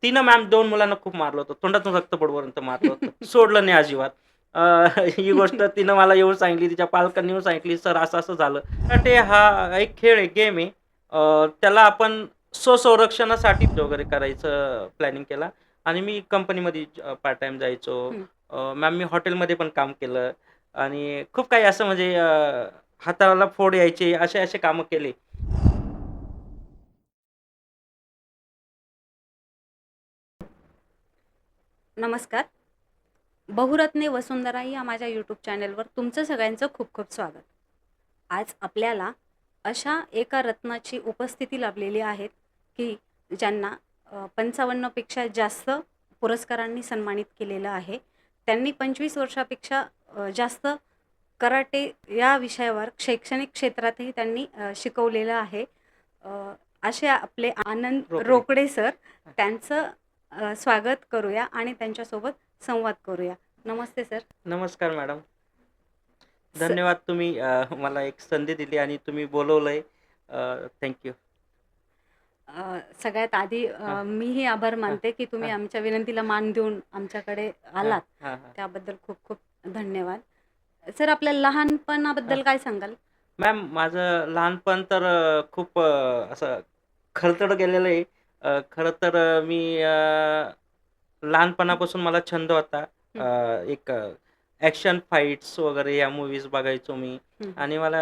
तिनं मॅम 2 मुलांना खूप मारलं होतं. तोंडातून रक्त पडेपर्यंत मारलं होतं. सोडलं नाही अजिबात. अ, ही गोष्ट तिनं मला येऊन सांगितली, तिच्या पालकांनी येऊन सांगितली, "सर असं-असं झालं." कराटे हा एक खेळ आहे, गेम आहे. त्याला आपण स्वसंरक्षणासाठी वगैरे करायचं प्लॅनिंग केला आणि मी कंपनीमध्ये पार्ट टाईम जायचो. हं. मॅम मी हॉटेलमध्ये पण काम केलं आणि खूप काही असं म्हणजे हाताला फोड यायचे, असे-असे कामं केले. नमस्कार. बहुरत्ने वसुंधरा या माझ्या यूट्यूब चॅनलवर तुमचं सगळ्यांचं खूप खूप स्वागत. आज आपल्याला अशा एका रत्नाची उपस्थिती लाभलेली आहे की ज्यांना 55 पेक्षा जास्त पुरस्कारांनी सन्मानित केलेलं आहे. त्यांनी 25 वर्षापेक्षा जास्त कराटे या विषयावर शैक्षणिक क्षेत्रातही त्यांनी शिकवलेलं आहे. अ, असे आपले आनंद रोकडे. रोकडे सर, त्यांचं स्वागत करूया आणि त्यांच्यासोबत संवाद करूया. नमस्ते सर. नमस्कार मॅडम. स धन्यवाद तुम्ही मला एक संधी दिली आणि तुम्ही बोलवलंय. Thank you. सगळ्यात आधी हां, मीही आभार हां, मानते की तुम्ही हां, आमच्या विनंतीला मान देऊन आमच्याकडे हां, आलात. हां, हां, त्याबद्दल खूप खूप धन्यवाद. सर, आपल्या लहानपणाबद्दल काय सांगाल? मॅम माझं लहानपण तर खूप असं खरतड गेलेलं आहे. खरं तर मी लहानपणापासून मला छंद होता. हं, एक ॲक्शन फाईट्स वगैरे या मूव्हीज बघायचो मी हं, हं, आणि मला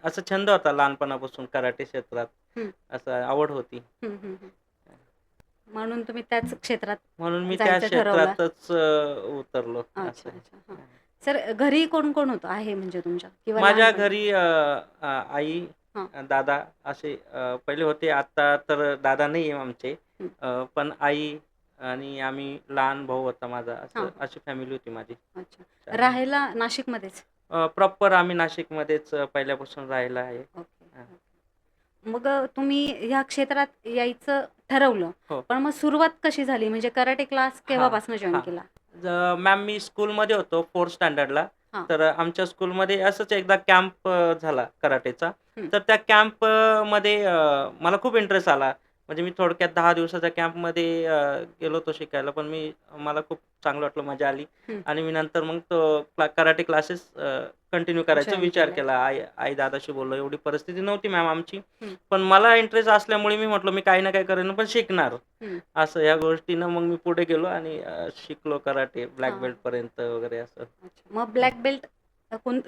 असा छंद होता लहानपणापासून कराटे क्षेत्रात. हं, असं आवड होती. हं, हं, हं. म्हणून तुम्ही त्याच क्षेत्रात म्हणून मी त्या जायचं ठरवलं. क्षेत्रातच उतरलो असं अच्छा, आहे. अच्छा. हां. सर, घरी कोण-कोण होतं आहे म्हणजे तुमच्या किंवा माझ्या लहानपणी? घरी आई, हां. दादा असे पहिले होते. आता तर दादा नाही आहे आमचे. हं. पण आई आणि आम्ही लहान भाऊ होता माझा हां, असं हां. अशी फॅमिली होती माझी. अच्छा. आणि राहायला नाशिकमध्येच? प्रॉपर आम्ही नाशिकमध्येच पहिल्यापासून राहिला आहे. ओके. हां. मग तुम्ही ह्या क्षेत्रात यायचं ठरवलं. हो. पण मग सुरुवात कशी झाली? म्हणजे कराटे क्लास हां, केव्हापासून जॉइन हां. केला? मॅम मी स्कूलमध्ये होतो 4th स्टँडर्डला. हां. तर आमच्या स्कूलमध्ये असंच एकदा कॅम्प झाला कराटेचा. हं. तर त्या कॅम्पमध्ये मला खूप इंटरेस्ट आला. म्हणजे मी थोडक्यात 10 दिवसाच्या कॅम्पमध्ये गेलो होतो शिकायला. पण मला खूप चांगलं वाटलं, मजा आली हं. आणि मी नंतर मग तो कराटे क्लासेस कंटिन्यू करायचा जॉइन विचार केलं. केला. आई-दादाशी बोललो. एवढी परिस्थिती नव्हती मॅम आमची. हं, पण मला इंटरेस्ट असल्यामुळे मी म्हटलं, मी काही ना काही करेन पण शिकणार. हं. असं ह्या गोष्टीनं मग मी पुढे गेलो आणि शिकलो कराटे ब्लॅक हां. बेल्टपर्यंत वगैरे असं. अच्छा. मग ब्लॅक बेल्ट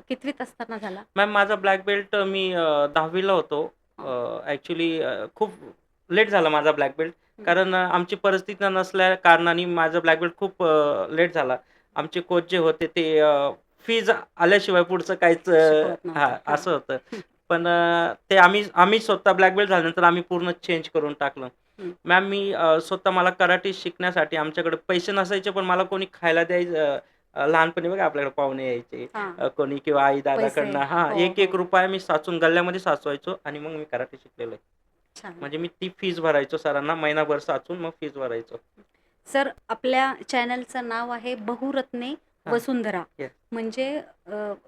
कितवीत असताना झाला? मॅम माझा ब्लॅक बेल्ट मी 10वी होतो. हां. ॲक्चुअली खूप लेट झाला माझा ब्लॅक बेल्ट. हं. कारण आमची परिस्थिती नसल्या कारणाने माझा ब्लॅक बेल्ट खूप लेट झाला. आमचे कोच जे होते ते फीज आल्याशिवाय पुढचं काहीच शिकवत नव्हते. हां. असं होतं. हं, पण ते आम्ही स्वतः ब्लॅक बेल्ट झाल्यानंतर आम्ही पूर्ण चेंज करून टाकलं. हं. मॅम मी स्वतः मला कराटे शिकण्यासाठी आमच्याकडे पैसे नसायचे, पण मला कोणी खायला द्यायचं. लहानपणी बघा आपल्याकडे पाहुणे यायचे. हां. कोणी किंवा पैसे. आई-दादाकडनं हां, हो, हो. ₹1-1 रुपया मी साचवून गल्ल्यामध्ये साचवायचो आणि मग मी कराटे शिकलेलो आहे. छान. म्हणजे मी ती फीस भरायचो सरांना महिनाभर साचवून मग फीस भरायचो. सर, आपल्या चॅनलचं नाव आहे बहुरत्ने हां. वसुंधरा. येस. म्हणजे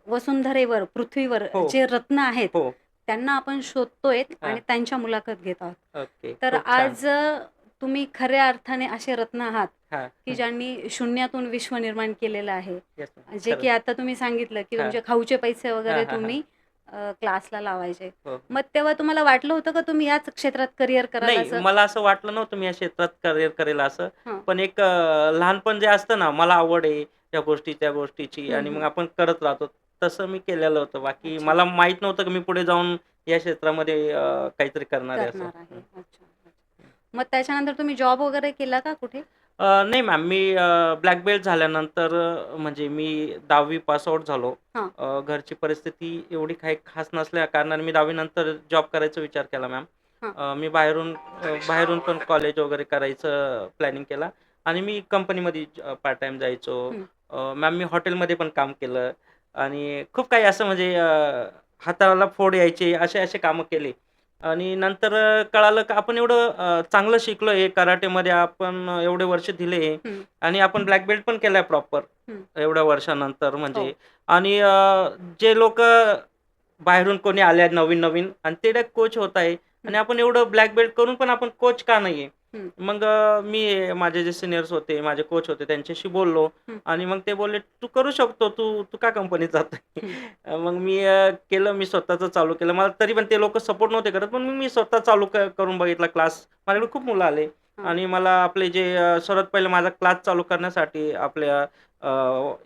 वसुंधरेवर, पृथ्वीवर हो, जे रत्न आहेत, हो. त्यांना आपण शोधतोय आणि हां. त्यांच्या मुलाखत घेत आहोत. ओके. तर खूप छान. आज तुम्ही खऱ्या अर्थाने असे रत्न आहात, हां. की ज्यांनी शून्यातून विश्व निर्माण केलेलं आहे. Yes ma'am. जे की खरंच. आता तुम्ही सांगितलं, की हां. तुमचे खाऊचे पैसे हां, वगैरे हां, हां. तुम्ही क्लासला लावायचे. हो, हो. मग तेव्हा तुम्हाला वाटलं होतं का तुम्ही याच क्षेत्रात करियर कराल नाही, असं? मला असं वाटलं नव्हतं मी या क्षेत्रात करियर करेल असं. हां. पण एक लहानपण जे असतं ना, मला आवड आहे या गोष्टी, त्या गोष्टीची हं, आणि मग हं. आपण करत राहतो. तसं मी केलेलं होतं. बाकी अच्छा. मला माहीत नव्हतं की मी पुढे जाऊन या क्षेत्रामध्ये काहीतरी करणार आहे असं. करणार आहे. अच्छा, अच्छा. मग त्याच्यानंतर तुम्ही जॉब वगैरे केला का कुठे? नाही मॅम, मी ब्लॅक बेल्ट झाल्यानंतर म्हणजे मी 10वी पास आउट झालो. हां, घरची परिस्थिती एवढी काही खास नसल्या कारणाने मी 10वी नंतर जॉब करायचा विचार केला मॅम. हां. मी बाहेरून पण कॉलेज वगैरे करायचं प्लॅनिंग केला आणि मी कंपनीमध्ये पार्ट टाईम जायचो. हं. मॅम मी हॉटेलमध्ये पण काम केलं आणि खूप काही असं म्हणजे हाताला फोड यायचे, असे-असे कामं केले. आणि नंतर कळालं की आपण एवढं चांगलं शिकलोय कराटेमध्ये, आपण एवढे वर्ष दिले हं, आणि आपण ब्लॅक बेल्ट पण केलाय प्रॉपर हं. एवढ्या वर्षानंतर म्हणजे. हो. आणि जे लोकं बाहेरून कोणी आले नवीन-नवीन आणि ते डायरेक्ट कोच होत आहे आणि आपण एवढं ब्लॅक बेल्ट करून पण आपण कोच का नाहीये? हं. मग मी माझे जे सिनियर्स होते, माझे कोच होते त्यांच्याशी बोललो हं. आणि मग ते बोलले, "तू करू शकतो, तू तू का कंपनीत जातोय?" हं. मग मी केलं, मी स्वतःचं चालू केलं. मला तरी पण ते लोकं सपोर्ट नव्हते करत, पण मग मी स्वतः चालू करून बघितला क्लास. हं. माझ्याकडे खूप मुलं आले हां. आणि मला आपले जे सर्वात पहिलं माझा क्लास चालू करण्यासाठी आपल्या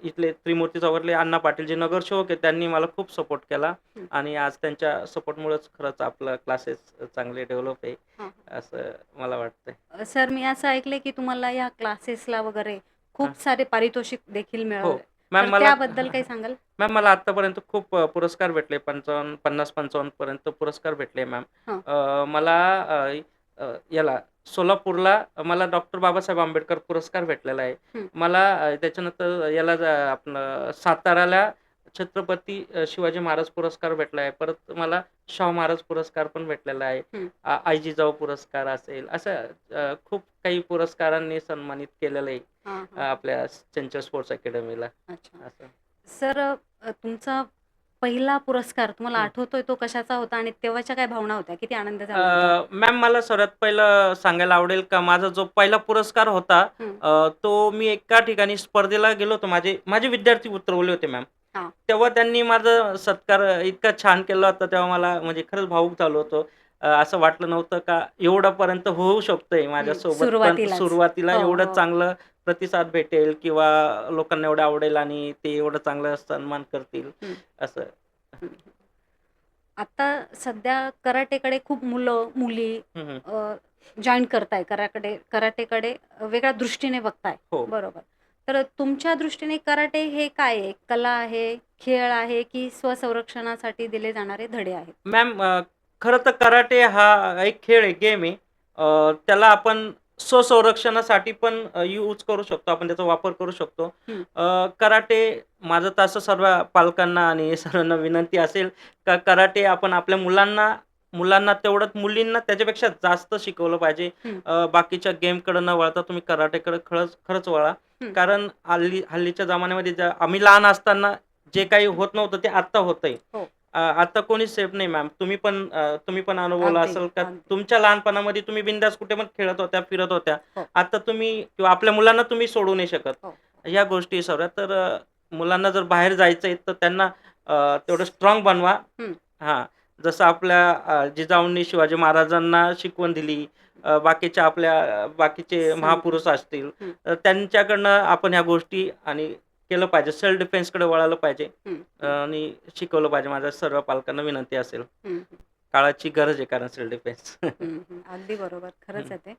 इथले त्रिमूर्ती चौकातले अण्णा पाटील जे नगरसेवक आहेत, त्यांनी मला खूप सपोर्ट केला हं. आणि आज त्यांच्या सपोर्टमुळेच खरंच आपलं क्लासेस चांगले डेव्हलप आहे, हां. असं मला वाटतंय. सर मी असं ऐकलंय की तुम्हाला या क्लासेसला वगैरे खूप सारे पारितोषिक देखील हो. मिळाले. मॅम तर मला त्याबद्दल काही सांगाल? मॅम मला आत्तापर्यंत खूप पुरस्कार भेटले 55 50-55 पर्यंत पुरस्कार भेटले मॅम. हां. मला अ, अ, याला सोलापूरला मला डॉक्टर बाबासाहेब आंबेडकर पुरस्कार भेटलेला आहे. हं. मला त्याच्यानंतर याला आपलं साताऱ्याला छत्रपती शिवाजी महाराज पुरस्कार भेटला आहे. परत मला शाहू महाराज पुरस्कार पण भेटलेला आहे. हं. आई जिजाऊ पुरस्कार असेल, असं खूप काही पुरस्कारांनी सन्मानित केलेलं आहे हां, हां. आपल्या चंचल स्पोर्ट्स अकॅडमीला अच्छा. असं. सर तुमचा पहिला पुरस्कार तुम्हाला हं. आठवतोय तो कशाचा होता आणि तेव्हाच्या काय भावना होत्या? किती आनंद झाला होता? मॅम मला सर्वात पहिलं सांगायला आवडेल का माझा जो पहिला पुरस्कार होता हं. तो मी एका ठिकाणी स्पर्धेला गेलो होतो. माझे माझे विद्यार्थी उतरवले होते मॅम. हां. तेव्हा त्यांनी माझा सत्कार इतका छान केला होता, तेव्हा मला म्हणजे खरंच भावूक झालो होतो. असं वाटलं नव्हतं का एवढंपर्यंत होऊ शकतंय हं. माझ्यासोबत, पण सुरुवातीलाच. सुरुवातीला हो, एवढं हो. चांगलं प्रतिसाद भेटेल किंवा लोकांना एवढं आवडेल आणि ते एवढं चांगलं सन्मान करतील हं. असं. हं. आता सध्या कराटेकडे खूप मुलं-मुली हं, हं. जॉइन करताय. कराटेकडे वेगळ्या दृष्टीने बघताय. हो. बरोबर. तर तुमच्या दृष्टीने कराटे हे काय आहे? कला आहे, खेळ आहे, की स्वसंरक्षणासाठी दिले जाणारे धडे आहेत? मॅम खरं तर कराटे हा एक खेळ आहे, गेम आहे. त्याला आपण स्वसंरक्षणासाठी पण यूज करू शकतो. आपण त्याचा वापर करू शकतो. हं. कराटे माझं तर असं सर्व पालकांना आणि सर्वांना विनंती असेल का कराटे आपण आपल्या मुलांना मुलांना तेवढंच मुलींना त्याच्यापेक्षा जास्त शिकवलं पाहिजे. हं. बाकीच्या गेमकडे न वळता तुम्ही कराटेकडे खरंच खरंच वळा. हं. कारण हल्लीच्या जमान्यामध्ये आम्ही लहान असताना जे काही होत नव्हतं ते आत्ता होतंय. हो. आता कोणी सेफ नाही मॅम. तुम्ही पण अनुभवला अगदी, असेल का अगदी. तुमच्या लहानपणामध्ये तुम्ही बिंदास कुठे पण खेळत होत्या, फिरत होत्या. हो, आता तुम्ही किंवा आपल्या मुलांना तुम्ही सोडू नाही शकत. हो. ह्या गोष्टी सर्व. तर मुलांना जर बाहेर जायचंय तर त्यांना तेवढं स्ट्राँग बनवा. हं. हां, जसं आपल्या जिजाऊंनी शिवाजी महाराजांना शिकवण दिली. बाकीच्या आपल्या बाकीचे संत. महापुरुष असतील, हं. त्यांच्याकडनं आपण ह्या गोष्टी आणि केलं पाहिजे. सेल्फ डिफेन्सकडे वळालं पाहिजे. हं. हं. आणि शिकवलं पाहिजे. माझ्या सर्व पालकांना विनंती असेल. हं. काळाची गरज आहे कारण सेल्फ डिफेन्स. हं, हं. अगदी बरोबर. खरंच हं. आहे ते.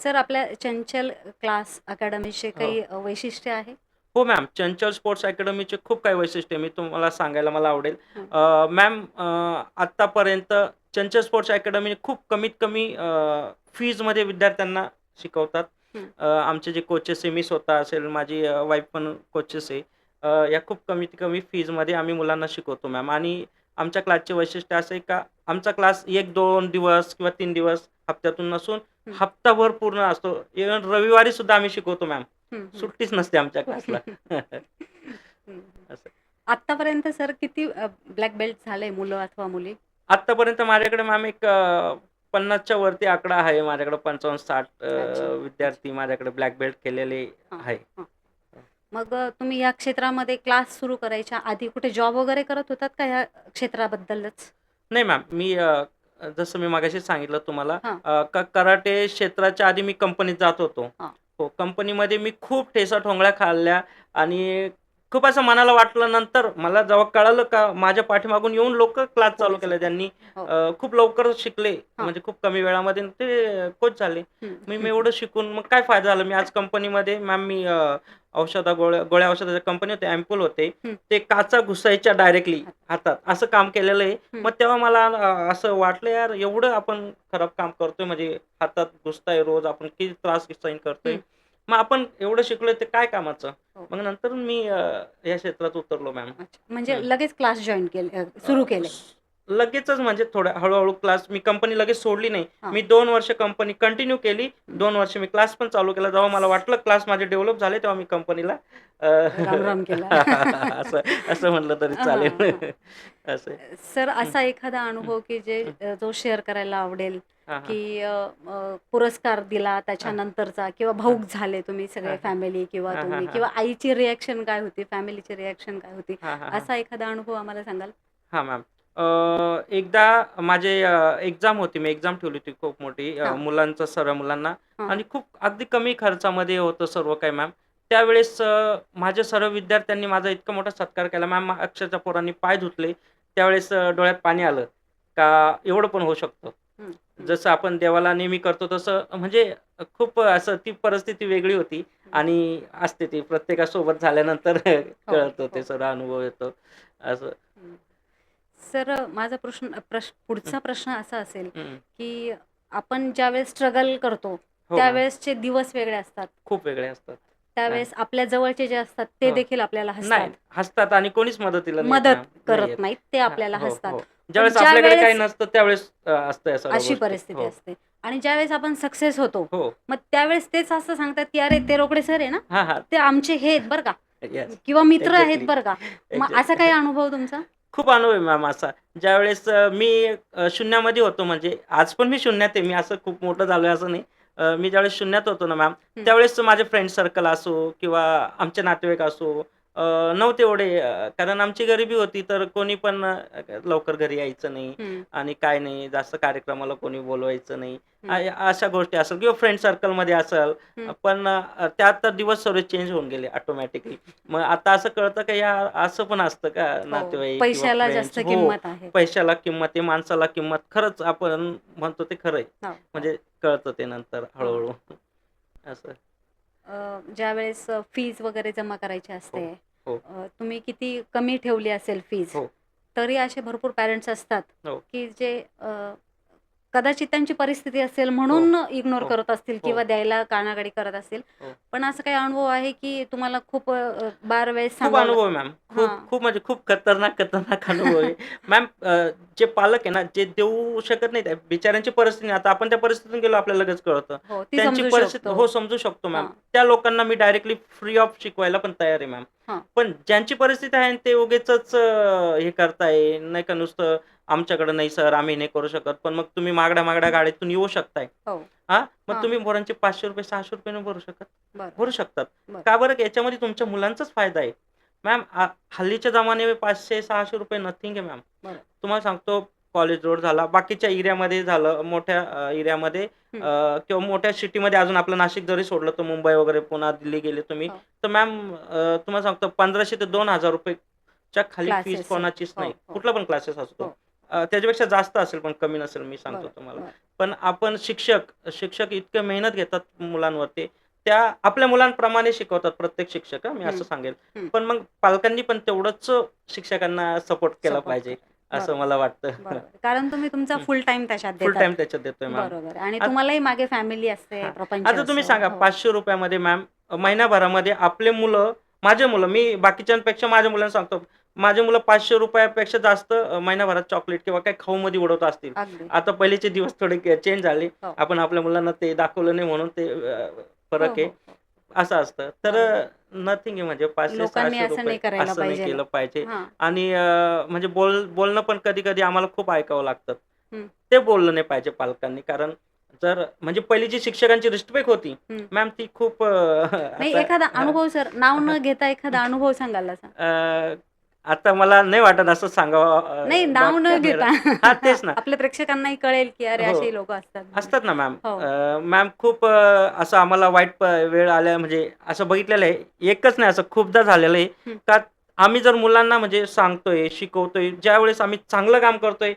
सर आपल्या चंचल क्लास अकॅडमीचे हो. काही वैशिष्ट्य आहे? हो मॅम. चंचल स्पोर्ट्स अकॅडमीचे खूप काही वैशिष्ट्य मी तुम्हाला सांगायला मला आवडेल. हं. मॅम आत्तापर्यंत चंचल स्पोर्ट्स अकॅडमीने खूप कमीत कमी फीजमध्ये विद्यार्थ्यांना शिकवतात. हं. आमचे जे कोचेस आहे, मी स्वतः असेल, माझी वाईफ पण कोचेस आहे. या खूप कमीत कमी फीजमध्ये आम्ही मुलांना शिकवतो मॅम आणि आमच्या क्लासचे वैशिष्ट्य असं आहे का आमचा क्लास 1-2 दिवस किंवा 3 दिवस हप्त्यातून नसून हं. हप्ताभर पूर्ण असतो. इव्हन रविवारी सुद्धा आम्ही शिकवतो मॅम. हं, हं. सुट्टीच नसते आमच्या क्लासला. हं. असं. आत्तापर्यंत सर किती ब्लॅक बेल्ट झाले मुलं अथवा मुली? आत्तापर्यंत माझ्याकडे मॅम एक 50च्या वरती आकडा आहे. माझ्याकडे 55-60 अच्छा, अच्छा. विद्यार्थी माझ्याकडे ब्लॅक बेल्ट केलेले हां, आहे. हां. मग तुम्ही या क्षेत्रामध्ये क्लास सुरू करायच्या आधी कुठे जॉब वगैरे करत होतात का ह्या क्षेत्राबद्दलच? नाही मॅम, मी जसं मी मगाशी सांगितलं तुम्हाला हां, का कराटे क्षेत्राच्या आधी मी कंपनीत जात होतो. हां. हो, कंपनीमध्ये मी खूप ठेचा-ठोंगळ्या खाल्ल्या आणि खूप असं मनाला वाटलं. नंतर मला जेव्हा कळालं का माझ्या पाठीमागून येऊन लोकं क्लास चालू पुढे केले. चालू. त्यांनी हो. खूप लवकर शिकले. हां. म्हणजे खूप कमी वेळामध्ये ते कोच झाले. हं. मी एवढं शिकून मग काय फायदा झाला. मी आज कंपनीमध्ये मॅम मी गोळ्या औषधाच्या कंपनी होते, ॲम्पूल होते. हं. ते काचा घुसायच्या डायरेक्टली हातात, असं काम केलेलं आहे. हं. मग तेव्हा मला असं वाटलं यार एवढं आपण खराब काम करतोय म्हणजे हातात घुसताय रोज आपण किती त्रास सहन करतोय. हं. मग आपण एवढं शिकलोय ते काय कामाचं? हो. मग नंतर मी या क्षेत्रात उतरलो मॅम. अच्छा. म्हणजे लगेच क्लास जॉइन केले सुरू केले. लगेचच म्हणजे थोडं हळू-हळू क्लास मी कंपनी लगेच सोडली नाही. हां. मी 2 वर्ष कंपनी कंटिन्यू केली. 2 वर्ष मी क्लास पण चालू केला. जेव्हा मला वाटलं क्लास माझे डेव्हलप झाले, तेव्हा मी कंपनीला अ, राम-राम केला. असं असं म्हणलं तरी हां, चालेल. हां. असं आहे. सर हं, असा एखादा हं, अनुभव की हं. जो शेअर करायला आवडेल, हां, हां. की पुरस्कार दिला हां, त्याच्यानंतरचा किंवा हां. भावूक झाले तुम्ही सगळे हां, हां. फॅमिली किंवा हां, हां, तुम्ही हां. किंवा आईची रिएक्शन काय होती, फॅमिलीची रिएक्शन काय होती? हां, हां, हां. असा एखादा अनुभव आम्हाला सांगाल? हां, मॅम. एकदा माझे एक्झाम होती. मी एक्झाम ठेवली होती खूप मोठी हां, मुलांचं सर्व मुलांना हां. आणि खूप अगदी कमी खर्चामध्ये होतं सर्व काही मॅम. त्यावेळेस माझ्या सर्व विद्यार्थ्यांनी माझा इतका मोठा सत्कार केला. मॅम अक्षरशः पोरांनी पाय धुतले. त्यावेळेस डोळ्यात पाणी आलं, का एवढं पण होऊ शकतं. हं, हं, जसं आपण देवाला नेहमी करतो तसं म्हणजे खूप असं ती परिस्थिती वेगळी होती हं. आणि असते ती प्रत्येकासोबत झाल्यानंतर हो, कळतं ते हो. सर्व अनुभव येतो असं. हं. सर माझा हं, पुढचा प्रश्न असा असेल, हं. की आपण ज्यावेळेस स्ट्रगल करतो, हो मॅम. त्यावेळेसचे दिवस वेगळे असतात. खूप वेगळे असतात. हां. त्यावेळेस आपल्या जवळचे जे असतात ते हो. देखील आपल्याला हसतात. नाही हसतात आणि कोणीच मदतीला नाही येत मदत मॅम. नाही येत. करत नाहीत, ते हां. आपल्याला हो, हसतात. हो. पण ज्यावेळेस आपल्याकडे काही ज्यावेळेस नसतं त्यावेळेस असतं या सर्व अशी गोष्टी. परिस्थिती हो, असते आणि ज्यावेळेस आपण सक्सेस होतो, हो. मग त्यावेळेस तेच असं सांगतात, की "अरे, ते रोकडे सर आहे ना, हां, हां. ते आमचे हे आहेत बरं का येस. किंवा मित्र आहेत एक्झॅक्टली. बरं का." मग असा एक्झॅक्टली. काही अनुभव तुमचा? खूप अनुभव आहे मॅम असा. ज्यावेळेस मी शून्यामध्ये होतो म्हणजे आज पण मी शून्यात आहे. मी असं खूप मोठं झालोय असं नाही. मी ज्यावेळेस शून्यात होतो ना मॅम, हं, त्यावेळेस माझे फ्रेंड सर्कल असो किंवा आमचे नातेवाईक असो नव्हते एवढे कारण आमची गरिबी होती तर कोणी पण लवकर घरी यायचं नाही हं, आणि काय नाही. जास्त कार्यक्रमाला कोणी बोलवायचं नाही. हं, अशा गोष्टी असेल किंवा फ्रेंड सर्कलमध्ये असेल. हं. पण त्यात तर दिवस सर्व चेंज होऊन गेले ऑटोमॅटिकली. मग आता असं कळतं का यार असं पण असतं का हो, नातेवाईक किंवा पैशाला जास्त फ्रेंड्स हो, किंमत आहे. पैशाला किंमत आहे, माणसाला किंमत. खरंच आपण म्हणतो ते खरं आहे. हो, हो. म्हणजे कळतं ते नंतर हां. हळू-हळू असं. ज्यावेळेस फीज वगैरे जमा करायची हो, असते, हो, तुम्ही किती कमी ठेवली असेल फीज, हो, तरी असे भरपूर पॅरेंट्स असतात, हो, की जे कदाचित त्यांची परिस्थिती असेल हो, म्हणून इग्नोर हो, करत असतील हो, किंवा द्यायला कानागाडी करत असतील. हो. पण असं काही अनुभव आहे, की तुम्हाला खूप बार वेळेस खूप सांगावं अनुभव आहे लागतं? मॅम. खूप, हां. खूप म्हणजे खूप खतरनाक अनुभव आहे. मॅम जे पालक आहे ना, जे देऊ शकत नाहीत, बिचाऱ्यांची परिस्थिती नाही. आता आपण त्या परिस्थितीतून गेलो आपल्याला लगेच कळतं. हो, ती त्यांची समजू परिस्थिती शकतो. हो, समजू शकतो मॅम. हां, त्या लोकांना मी डायरेक्टली फ्री ऑफ शिकवायला पण तयार आहे मॅम. हां. पण ज्यांची परिस्थिती आहे आणि ते उगीचच हे करताय, नाही का नुसतं आमच्याकडे नाही सर, आम्ही नाही करू शकत. पण मग तुम्ही महागड्या गाडीतून येऊ शकताय. हो. हां, मग हां. तुम्ही पोरांचे ₹500 ₹600 नाही भरू शकत? बरोबर, भरू शकतात. बरोबर, का बरं? याच्यामध्ये तुमच्या मुलांचाच फायदा आहे. मॅम हल्लीच्या जमान्यामध्ये ₹500-600 नथिंग आहे मॅम. बरोबर. तुम्हाला सांगतो कॉलेज रोड झाला, बाकीच्या एरियामध्ये झालं, मोठ्या एरियामध्ये हं. किंवा मोठ्या सिटीमध्ये अजून आपलं नाशिक जरी सोडलं तर मुंबई वगैरे, पुणा, दिल्ली गेले तुम्ही, हो. तर मॅम तुम्हाला सांगतो ₹1500 ते ₹2000 च्या खाली फीज क्लासेस आहेत. कोणाचीच हो, नाही. हो, कुठला पण क्लासेस असतो तो. हो. त्याच्यापेक्षा जास्त असेल पण कमी नसेल मी सांगतो बरं, तुम्हाला. बरं. पण आपण शिक्षक इतकं मेहनत घेतात मुलांवरती. त्या आपल्या मुलांप्रमाणे शिकवतात प्रत्येक शिक्षक मी हं, असं सांगेल. हं. पण मग पालकांनी पण तेवढंच शिक्षकांना सपोर्ट केला सपोर्ट पाहिजे, करा. असं बरोबर, मला वाटतं. बरोबर. कारण तुम्ही तुमचा हं. फुल टाईम त्याच्यात फुल देतात. टाईम त्याच्यात देतोय मॅम. बरोबर आणि आत तुम्हालाही मागे फॅमिली असते, हां. प्रपंच आता तुम्ही असतो. सांगा हो. ₹500 मध्ये मॅम महिन्याभरामध्ये आपले मुलं माझे मुलं मी बाकीच्यांपेक्षा माझ्या मुलांना सांगतो, माझी मुलं ₹500 पेक्षा जास्त महिन्याभरात चॉकलेट किंवा काही खाऊमध्ये उडवत असतील. अगदी. आता पहिलेचे दिवस थोडे चेंज झाले. हो. आपण आपल्या मुलांना ते दाखवलं नाही म्हणून ते हो, फरक आहे. हो, हो. असं असतं. तर बरोबर. नथिंग आहे म्हणजे लोकांनी असं ₹500-600 नाही करायला असं नाही पाहिजेल. केलं पाहिजे हां. आणि म्हणजे बोलणं पण कधी-कधी आम्हाला खूप ऐकावं लागतं. हं, ते बोललं नाही पाहिजे पालकांनी कारण जर म्हणजे पहिली जी शिक्षकांची रिस्पेक्ट होती, हं. मॅम ती खूप नाही आता एखादा अनुभव सर, नाव न घेता एखादा अनुभव सांगाल असा? अ, आता मला नाही वाटत असं सांगावं नाही नॉट नाव न कॅमेरा. घेता. हां, तेच ना. आपल्या प्रेक्षकांनाही कळेल, की अरे हो. असेही लोकं असतात म्हणून. असतात ना मॅम. हो. मॅम खूप असं आम्हाला वाईट वेळ आल्या म्हणजे असं बघितलेलं आहे. एकच नाही असं खूपदा झालेलं आहे. हं, का आम्ही जर मुलांना म्हणजे सांगतोय, शिकवतोय, ज्यावेळेस आम्ही चांगलं काम करतोय,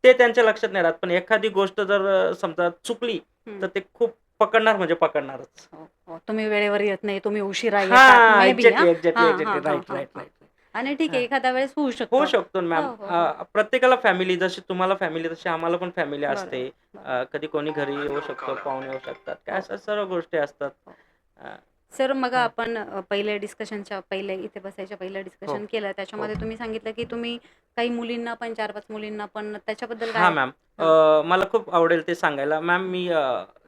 ते त्यांच्या लक्षात नाही राहत. पण एखादी गोष्ट जर समजा चुकली, हं. तर ते खूप पकडणार म्हणजे पकडणारच. हो, हो. तुम्ही वेळेवर येत नाही, तुम्ही उशिरा येतात. हां, मे बी एक्झॅक्टली, एक्झॅक्टली, हां, एक्झॅक्टली. हां, हां, राइट, हां, राइट, हां. राइट. आणि ठीक आहे हां. एखाद्या वेळेस होऊ होऊ शकतं. शकतो ना हो, मॅम. हो, हो. प्रत्येकाला फॅमिली जशी तुम्हाला फॅमिली तशी आम्हाला पण फॅमिली बरोबर, असते. बरोबर. कधी कोणी घरी येऊ शकतो, पाहुणे येऊ शकतात. काय हो, अशा सर्व गोष्टी असतात. हो. अ, सर मग हं. आपण पहिले डिस्कशनच्या पहिले इथे बसायच्या पहिलं हो, डिस्कशन केलं. हो. त्याच्यामध्ये तुम्ही सांगितलं की तुम्ही काही मुलींना पण 4-5 मुलींना पण त्याच्याबद्दल हां, काय? मॅम. हां. मला खूप आवडेल ते सांगायला. मॅम मी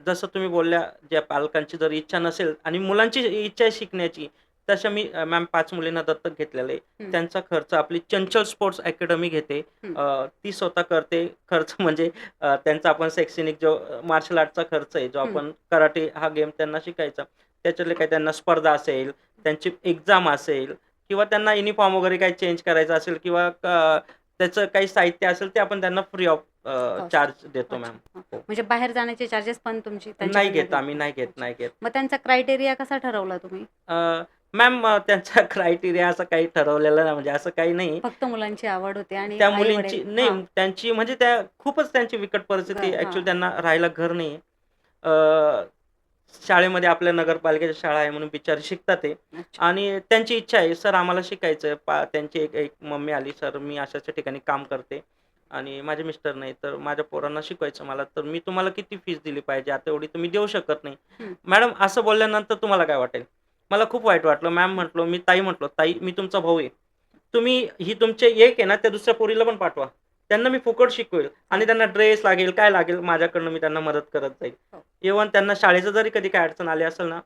जसं तुम्ही बोलल्या, ज्या पालकांची जर इच्छा नसेल आणि मुलांची इच्छा आहे शिकण्याची, तशा मी मॅम 5 मुलींना दत्तक घेतलेलं आहे. हं, त्यांचा खर्च आपली चंचल स्पोर्ट्स अकॅडमी घेते. हं, ती स्वतः करते. खर्च म्हणजे त्यांचा आपण शैक्षणिक जो मार्शल आर्टचा खर्च आहे, जो हं. आपण कराटे हा गेम त्यांना शिकायचा. त्याच्यातले काही त्यांना स्पर्धा असेल, त्यांची एक्झाम असेल किंवा त्यांना युनिफॉर्म वगैरे काही चेंज करायचा असेल किंवा त्याचं काही साहित्य असेल ते आपण त्यांना फ्री ऑफ कॉस्ट. चार्ज देतो अच्छा. मॅम. हां. हो. म्हणजे बाहेर जाण्याचे चार्जेस पण तुमची नाही त्यांच्याकडनं घेत आम्ही, घेता. नाही घेत, अच्छा. नाही घेत. मग त्यांचा क्रायटेरिया कसा ठरवला तुम्ही? अ, मॅम त्यांचा क्रायटेरिया असं काही ठरवलेलं नाही म्हणजे असं काही नाही. फक्त मुलांची आवड होती आणि त्या आई-वडील मुलींची हां. नाही त्यांची म्हणजे त्या खूपच त्यांची बिकट परिस्थिती ॲक्चुअली हां. त्यांना राहायला घर नाहीये. अ, शाळेमध्ये आपल्या नगरपालिकेची शाळा आहे म्हणून बिचारे शिकतात ते अच्छा. आणि त्यांची इच्छा आहे, "सर आम्हाला शिकायचं आहे." त्यांची एक एक मम्मी आली, "सर मी अशा-अशा ठिकाणी काम करते आणि माझे मिस्टर नाही, तर माझ्या पोरांना शिकवायचं मला, तर मी तुम्हाला किती फीस दिली पाहिजे? आता एवढी तर मी देऊ शकत नाही." हं. मॅडम असं बोलल्यानंतर तुम्हाला काय वाटेल? मला खूप वाईट वाटलं. मॅम म्हटलो, मी ताई म्हटलो, "ताई मी तुमचा भाऊ आहे. तुम्ही ही तुमचे एक आहे ना, त्या दुसऱ्या पोरीला पण पाठवा. त्यांना मी फुकट शिकवेल आणि हो, त्यांना ड्रेस लागेल, काय लागेल माझ्याकडनं मी त्यांना मदत करत जाईल." हो. इव्हन त्यांना शाळेचं जरी कधी काही अडचण आली असेल ना,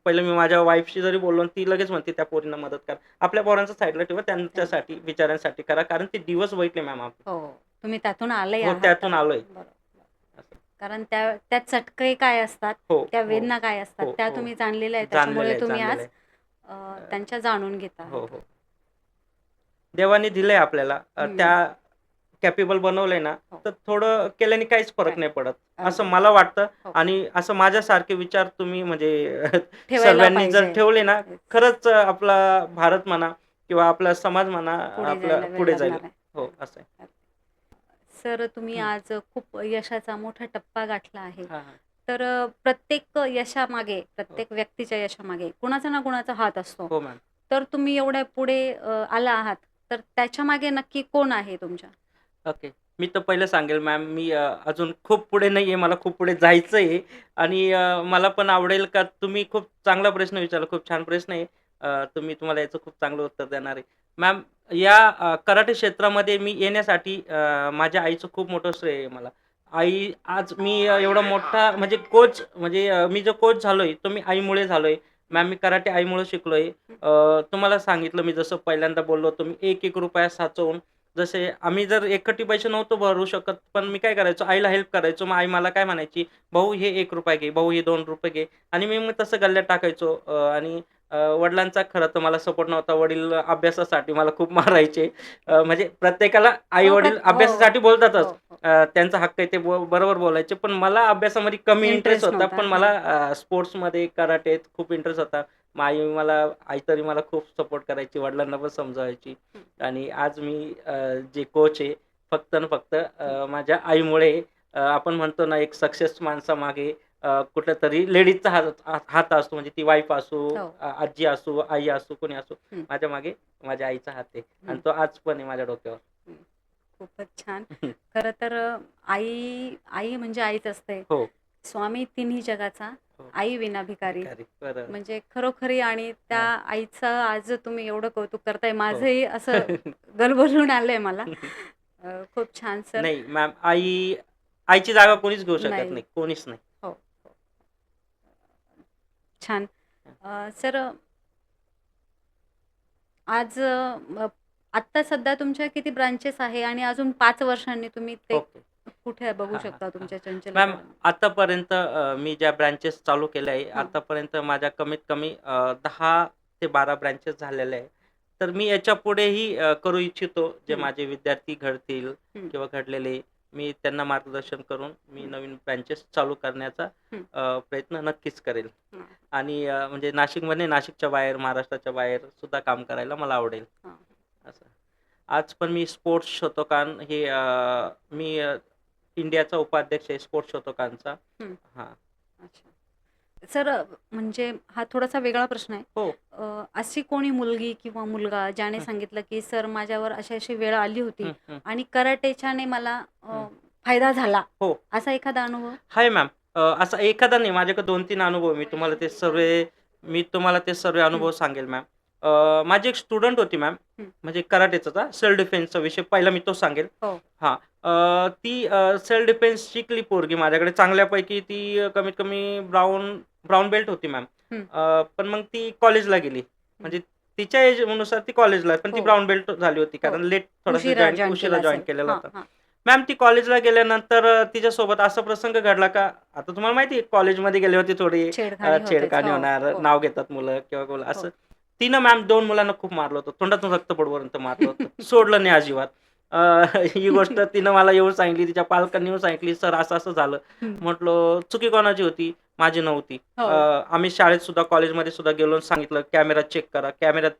पहिलं मी माझ्या वाईफशी जरी बोललो आणि ती लगेच म्हणते त्या पोरींना मदत करा. आपल्या पोरांचं साईडला ठेवा, त्यां त्यांच्यासाठी बिचाऱ्यांसाठी करा. कारण ते दिवस बघितले मॅम आपण. हो. तुम्ही त्यातून आले हो, आहात तर त्यातून आलोय. बरोबर. असं. कारण त्या चटके काय असतात, हो, त्या हो, वेदना काय असतात, हो, त्या हो. तुम्ही जाणलेल्या आहेत. जाणलेलं त्याच्यामुळे आहे, तुम्ही जाणलेलं आज आहे. त्यांच्या जाणून घेत हो, आहात. हो. देवाने दिलंय आपल्याला हं. त्या कॅपेबल बनवलंय ना, हो. तर थोडं केल्याने काहीच फरक काय नाही पडत, असं अगदी. मला वाटतं. हो. आणि असं माझ्यासारखे विचार तुम्ही म्हणजे ठेवायला सर्वांनी जर पाहिजे. ठेवले ना, तेच. खरंच आपला भारत म्हणा किंवा आपला समाज म्हणा, पुढे आपला जायला वेळ पुढे जाईल. लागणार आहे. हो, अगदी, असं आहे. अगदी. सर तुम्ही हं. आज खूप यशाचा मोठा टप्पा गाठला आहे. हां, हां. तर प्रत्येक यशामागे, हो. प्रत्येक व्यक्तीच्या यशामागे कुणाचा ना कुणाचा हात असतो. हो मॅम. तर तुम्ही एवढ्या पुढे आला आहात, तर त्याच्यामागे नक्की कोण आहे तुमच्या? ओके. मी तर पहिलं सांगेल मॅम, मी अजून खूप पुढे नाहीये. मला खूप पुढे जायचं आहे आणि मला पण आवडेल का तुम्ही खूप चांगला प्रश्न विचारला. खूप छान प्रश्न आहे. तुम्हाला याचं खूप चांगलं उत्तर देणार आहे. मॅम या कराटे क्षेत्रामध्ये मी येण्यासाठी माझ्या आईचं खूप मोठं श्रेय आहे मला. आई आज मी एवढा मोठा म्हणजे कोच म्हणजे मी जो कोच झालोय, तो मी आईमुळे झालोय. हं, मॅम मी कराटे आईमुळे शिकलोय. हं. तुम्हाला सांगितलं मी जसं पहिल्यांदा बोललो होतो, मी ₹1-1 साचवून जसे आम्ही जर एकखट्टी पैसे नव्हतो भरू शकत, पण मी काय करायचो आईला हेल्प करायचो. मग आई मला काय म्हणायची, "भाऊ हे ₹1 घे, भाऊ हे ₹2 घे" आणि मी मग तसं गल्ल्यात टाकायचो. आणि वडिलांचा खरं तर मला सपोर्ट नव्हता. वडील अभ्यासासाठी मला खूप मारायचे. म्हणजे प्रत्येकाला हो, आई-वडील हो, अभ्यासासाठी हो, बोलतातच. हो. त्यांचा हक्क आहे ते बरोबर बोलायचे. पण मला अभ्यासामध्ये कमी इंटरेस्ट इंटरेस्ट होता. नव्हता. पण हां. मला स्पोर्ट्समध्ये, कराटेत खूप इंटरेस्ट होता. मग आई तरी मला खूप सपोर्ट करायची. वडिलांना पण समजवायची. हं, आणि आज मी जे कोच आहे फक्त आणि फक्त हं. माझ्या आईमुळे. आपण म्हणतो ना एक सक्सेस माणसामागे कुठेतरी लेडीजचा हात हात असतो म्हणजे ती वाईफ असो, हो. आजी असो, आई असो, कोणी असो. हं, माझ्या मागे माझ्या आईचा हात आहे आणि हं, तो आज पण आहे माझ्या डोक्यावर. हं. खूपच छान. खरं तर आई आई म्हणजे आईच असते. हो, स्वामी तिन्ही जगाचा, हो. आई विना भिकारी. भिकारी. बरोबर. म्हणजे खरोखरी आणि त्या हां. आईचं आज तुम्ही एवढं कौतुक करताय, हो. माझंही असं गलबलून आलंय मला. खूप छान सर. नाही मॅम, आईची जागा कोणीच घेऊ शकत नाही. नाही. कोणीच नाही. हो, हो. छान. सर आज आत्ता सध्या तुमच्या किती ब्रांचेस आहे आणि अजून 5 वर्षांनी तुम्ही ते ओके. कुठे बघू हां, हां, शकता हां. तुमच्या चंचल मॅम अकॅडमी? आतापर्यंत मी ज्या ब्रँचेस चालू केल्या आहे, हां. आतापर्यंत माझ्या कमीत कमी 10 ते 12 ब्रँचेस झालेल्या आहे. तर मी याच्यापुढेही करू इच्छितो. जे हं, माझे विद्यार्थी घडतील हं, किंवा घडलेले, मी त्यांना मार्गदर्शन करून मी हं, नवीन ब्रँचेस चालू करण्याचा हं. प्रयत्न नक्कीच करेल. हां, आणि म्हणजे नाशिकमध्ये, नाशिकच्या बाहेर, महाराष्ट्राच्या बाहेर सुद्धा काम करायला मला आवडेल. हां. असं. आज पण मी स्पोर्ट्स शतकान हे मी इंडियाचा उपाध्यक्ष आहे स्पोर्ट्स शतकांचा. हं. हां. अच्छा. सर म्हणजे हा थोडासा वेगळा प्रश्न आहे. हो. अशी कोणी मुलगी किंवा मुलगा ज्याने हं, सांगितलं, की "सर माझ्यावर अशी-अशी वेळ आली होती हं, हं, आणि कराटेच्याने मला हं. फायदा झाला." हो. असा एखादा अनुभव? आहे मॅम. असा एखादा नाही माझ्याकडे 2-3 अनुभव आहे. मी तुम्हाला ते सर्व मी तुम्हाला ते सर्व अनुभव सांगेल मॅम. माझी एक स्टुडंट होती मॅम, हं. म्हणजे कराटेचा सेल्फ डिफेन्सचा विषय पहिला मी तो सांगेल. हो. हां. ती सेल्फ डिफेन्स शिकली पोरगी माझ्याकडे चांगल्यापैकी. ती कमीत कमी ब्राउन ब्राउन बेल्ट होती मॅम. हं. पण मग ती कॉलेजला गेली. म्हणजे तिच्या एजनुसार ती कॉलेजला, पण ती हो. ब्राउन बेल्ट झाली होती हो. कारण लेट थोडंसं उशिरा जॉइन उशिरा केलं जॉइन असेल. केलेला हां, होता. हां. मॅम ती कॉलेजला गेल्यानंतर तिच्यासोबत असा प्रसंग घडला का, आता तुम्हाला माहिती आहे कॉलेजमध्ये गेल्यावरती थोडी छेडखानी होतेच. छेडखानी हो, होणार, हो, नाव घेतात मुलं किंवा कोण हो. असं. तिनं मॅम 2 मुलांना खूप मारलं होतं. तोंडातून रक्त पडूपर्यंत मारलं होतं. सोडलं नाही अजिबात. अ, ही गोष्ट तिनं मला येऊन सांगितली. तिच्या पालकांनी येऊन सांगितली, "सर असं-असं झालं." हं. म्हटलं, "चुकी कोणाची होती?" माझी नव्हती. हो. आम्ही शाळेत सुद्धा, कॉलेजमध्ये सुद्धा गेलो आणि सांगितलं, "कॅमेरा चेक करा." कॅमेऱ्यात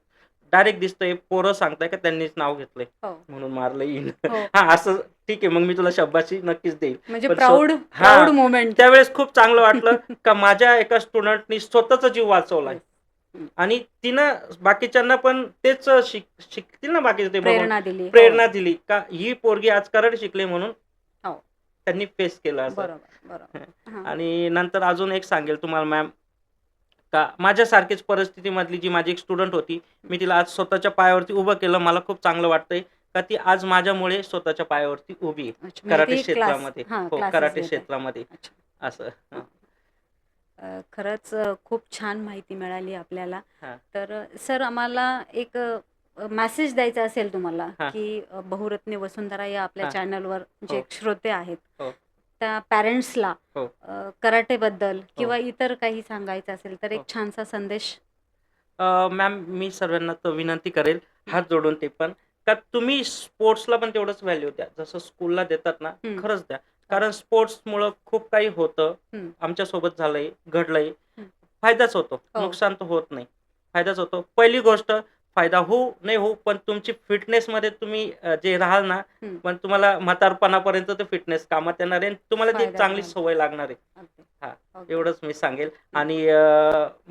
डायरेक्ट दिसतंय, पोरं सांगताय का त्यांनीच नाव घेतलंय हो, म्हणून मारलं हिनं. हो. हां, असं ठीक आहे. मग मी तुला शाब्बाशी नक्कीच देईल. म्हणजे पण प्राउड हां, मोमेंट. त्यावेळेस खूप चांगलं वाटलं का माझ्या एका स्टुडंटनी स्वतःचा जीव वाचवलाय. येस. हं. आणि तिनं बाकीच्यांना पण तेच शिकतील ना बाकीचे ते बघून प्रेरणा दिली. हो, प्रेरणा दिली का ही पोरगी आज कराटे शिकली म्हणून हो. त्यांनी फेस केलं असं. बरोबर, बरोबर. हां. आणि नंतर अजून एक सांगेल तुम्हाला मॅम, का माझ्यासारखीच परिस्थितीमधली जी माझी एक स्टुडंट होती, मी तिला आज स्वतःच्या पायावरती उभं केलं. मला खूप चांगलं वाटतंय का ती आज माझ्यामुळे स्वतःच्या पायावरती उभी आहे. अच्छा. म्हणजे कराटे ती क्षेत्रामध्ये. हो, क्लासेस कराटे घेते. क्षेत्रामध्ये अच्छा. असं. हां. खरंच खूप छान माहिती मिळाली आपल्याला. हां, तर सर आम्हाला एक मेसेज द्यायचा असेल तुम्हाला, हां, की बहुरत्ने वसुंधरा या आपल्या हां. चॅनलवर जे हो, श्रोते आहेत, हो, त्या पॅरेंट्सला हो, कराटेबद्दल हो, किंवा इतर काही सांगायचं असेल तर एक हो. छानसा संदेश. मॅम मी सर्वांना तर विनंती करेल, हं, हात जोडून ते पण, का तुम्ही स्पोर्ट्सला पण तेवढंच व्हॅल्यू द्या. जसं स्कूलला देतात ना, हं. खरंच द्या. हो. कारण स्पोर्ट्समुळं खूप काही होतं. हं, आमच्यासोबत झालंय, घडलंय. हं. फायदाच होतो, हो. नुकसान तर होत नाही. फायदाच होतो. पहिली गोष्ट, फायदा होऊ, नाही होऊ, पण तुमची फिटनेसमध्ये तुम्ही जे राहाल ना, हं. पण तुम्हाला म्हातारपणापर्यंत ते फिटनेस कामात येणार आहे आणि तुम्हाला ती एक फायद्यात चांगली राहील. सवय लागणार आहे. अगदी, हां, अगदी. एवढंच मी सांगेल. हं. आणि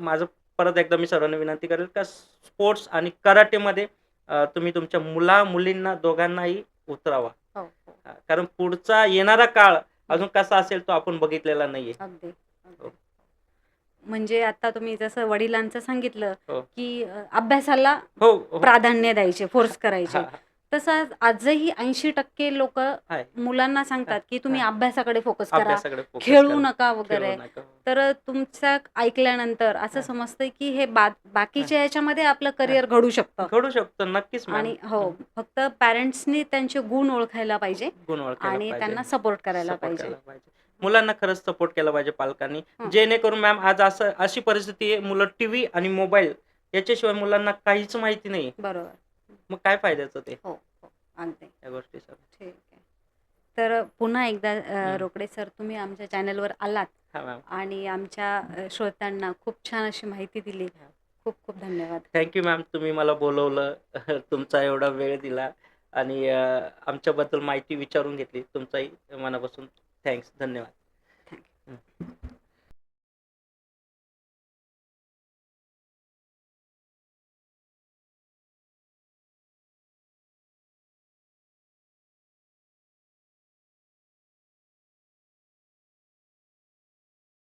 माझं परत एकदा मी सर्वांना विनंती करेल का स्पोर्ट्स आणि कराटेमध्ये तुम्ही तुमच्या मुला-मुलींना दोघांनाही उतरावा. हो, हो. कारण पुढचा येणारा काळ अजून कसा असेल तो आपण बघितलेला नाहीये. अगदी, हो, अगदी. म्हणजे आता तुम्ही जसं वडिलांचं सांगितलं, हो. की अभ्यासाला हो, हो. प्राधान्य द्यायचे, फोर्स हां, करायचे. हां. तसं आजही 80% लोकं आहे. मुलांना हां, सांगतात, की तुम्ही हां. अभ्यासाकडे फोकस करा, अभ्यासाकडे फोकस खेळू करा. नका खेळू वगैरे. नका. तर तुमचं ऐकल्यानंतर असं हां, समजतंय, की हे हां, बाकीच्या ह्याच्यामध्ये आपलं हां. करिअर घडू शकतं. घडू शकतं नक्कीच मॅम. आणि हो, फक्त पॅरेंट्सनी त्यांचे गुण ओळखायला पाहिजे गुण ओळखायला आणि पाहिजे. त्यांना सपोर्ट करायला सपोर्ट पाहिजे. केला पाहिजे. मुलांना खरंच सपोर्ट केला पाहिजे पालकांनी. हं, जेणेकरून मॅम आज अशी परिस्थिती आहे, मुलं टीव्ही आणि मोबाईल याच्याशिवाय मुलांना काहीच माहिती नाही. बरोबर. मग काय फायद्याचं ते हो, हो. अगदी. या गोष्टीचं? ठीक आहे. तर पुन्हा एकदा हं. रोकडे सर तुम्ही आमच्या चॅनलवर आलात हां मॅम. आणि आमच्या श्रोत्यांना खूप छान अशी माहिती दिली. खूप खूप धन्यवाद. Thank you ma'am. तुम्ही मला बोलवलं. तुमचा एवढा वेळ दिला आणि आमच्याबद्दल माहिती विचारून घेतली. तुमचाही मनापासून थँक्स. धन्यवाद. थँक्यू. हं.